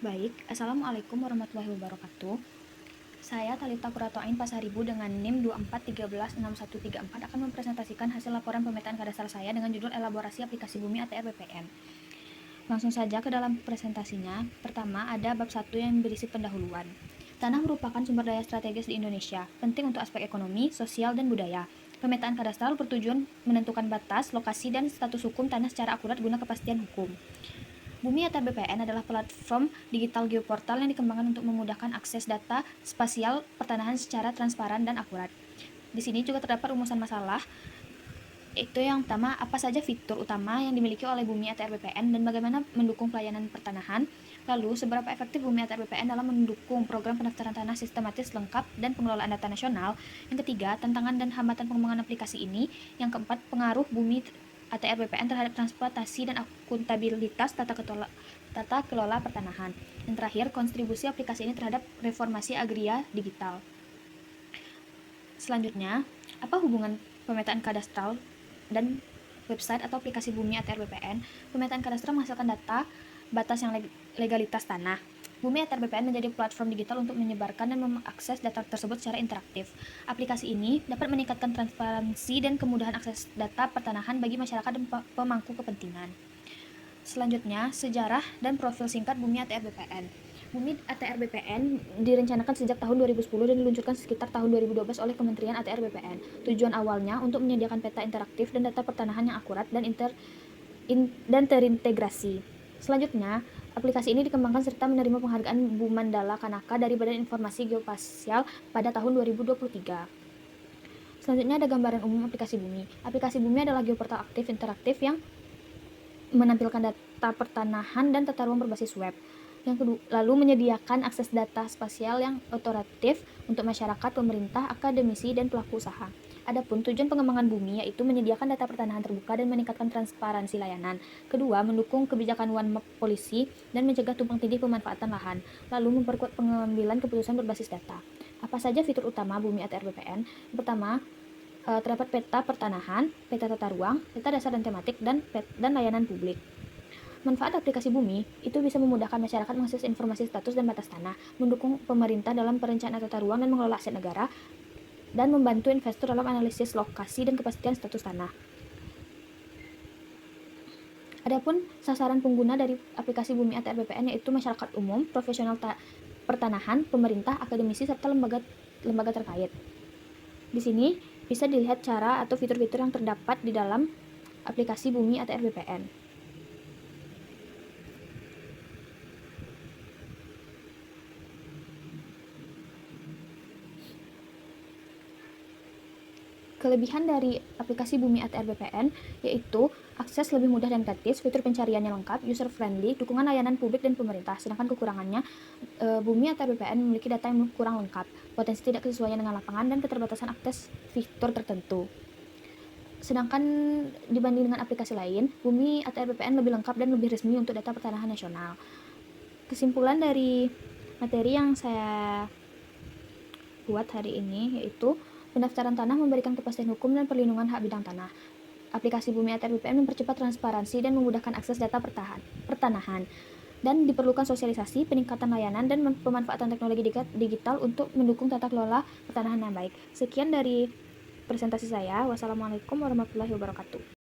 Baik, Assalamualaikum warahmatullahi wabarakatuh. Saya Talita Kuratoain Pasaribu dengan NIM 24136134 akan mempresentasikan hasil laporan pemetaan kadastral saya dengan judul Elaborasi Aplikasi Bumi ATR BPN. Langsung saja ke dalam presentasinya. Pertama, ada bab 1 yang berisi pendahuluan. Tanah merupakan sumber daya strategis di Indonesia, penting untuk aspek ekonomi, sosial, dan budaya. Pemetaan kadastral bertujuan menentukan batas, lokasi, dan status hukum tanah secara akurat guna kepastian hukum. Bumi ATR BPN adalah platform digital geoportal yang dikembangkan untuk memudahkan akses data spasial pertanahan secara transparan dan akurat. Di sini juga terdapat rumusan masalah. Itu yang pertama, apa saja fitur utama yang dimiliki oleh Bumi ATR BPN dan bagaimana mendukung pelayanan pertanahan. Lalu, seberapa efektif Bumi ATR BPN dalam mendukung program pendaftaran tanah sistematis lengkap dan pengelolaan data nasional. Yang ketiga, tantangan dan hambatan pengembangan aplikasi ini. Yang keempat, pengaruh Bumi ATR BPN terhadap transportasi dan akuntabilitas tata kelola pertanahan. Yang terakhir, kontribusi aplikasi ini terhadap reformasi agraria digital. Selanjutnya, apa hubungan pemetaan kadastral dan website atau aplikasi Bumi ATR BPN? Pemetaan kadastral menghasilkan data batas yang legalitas tanah. Bumi ATR BPN menjadi platform digital untuk menyebarkan dan mengakses data tersebut secara interaktif. Aplikasi ini dapat meningkatkan transparansi dan kemudahan akses data pertanahan bagi masyarakat dan pemangku kepentingan. Selanjutnya, sejarah dan profil singkat Bumi ATR BPN. Bumi ATR BPN direncanakan sejak tahun 2010 dan diluncurkan sekitar tahun 2012 oleh Kementerian ATR BPN. Tujuan awalnya untuk menyediakan peta interaktif dan data pertanahan yang akurat dan terintegrasi. Selanjutnya, aplikasi ini dikembangkan serta menerima penghargaan Bumandala Kanaka dari Badan Informasi Geospasial pada tahun 2023. Selanjutnya ada gambaran umum aplikasi Bumi. Aplikasi Bumi adalah geoportal aktif interaktif yang menampilkan data pertanahan dan tata ruang berbasis web. Yang kedua, lalu menyediakan akses data spasial yang otoratif untuk masyarakat, pemerintah, akademisi, dan pelaku usaha. Adapun tujuan pengembangan Bumi yaitu menyediakan data pertanahan terbuka dan meningkatkan transparansi layanan. Kedua, mendukung kebijakan one map polisi dan mencegah tumpang tindih pemanfaatan lahan. Lalu memperkuat pengambilan keputusan berbasis data. Apa saja fitur utama Bumi ATR BPN? Yang pertama, terdapat peta pertanahan, peta tata ruang, peta dasar dan tematik, dan layanan publik. Manfaat aplikasi Bumi itu bisa memudahkan masyarakat mengakses informasi status dan batas tanah, mendukung pemerintah dalam perencanaan tata ruang dan mengelola aset negara, dan membantu investor dalam analisis lokasi dan kepastian status tanah. Adapun sasaran pengguna dari aplikasi Bumi ATR BPN yaitu masyarakat umum, profesional pertanahan, pemerintah, akademisi, serta lembaga terkait. Di sini bisa dilihat cara atau fitur-fitur yang terdapat di dalam aplikasi Bumi ATR BPN. Kelebihan dari aplikasi Bumi ATR BPN yaitu akses lebih mudah dan gratis, fitur pencariannya lengkap, user friendly, dukungan layanan publik dan pemerintah. Sedangkan kekurangannya, Bumi ATR BPN memiliki data yang kurang lengkap, potensi tidak kesesuaian dengan lapangan, dan keterbatasan akses fitur tertentu. Sedangkan dibanding dengan aplikasi lain, Bumi ATR BPN lebih lengkap dan lebih resmi untuk data pertanahan nasional. Kesimpulan dari materi yang saya buat hari ini yaitu pendaftaran tanah memberikan kepastian hukum dan perlindungan hak bidang tanah. Aplikasi Bumi ATR BPN mempercepat transparansi dan memudahkan akses data pertanahan. Dan diperlukan sosialisasi, peningkatan layanan, dan pemanfaatan teknologi digital untuk mendukung tata kelola pertanahan yang baik. Sekian dari presentasi saya. Wassalamualaikum warahmatullahi wabarakatuh.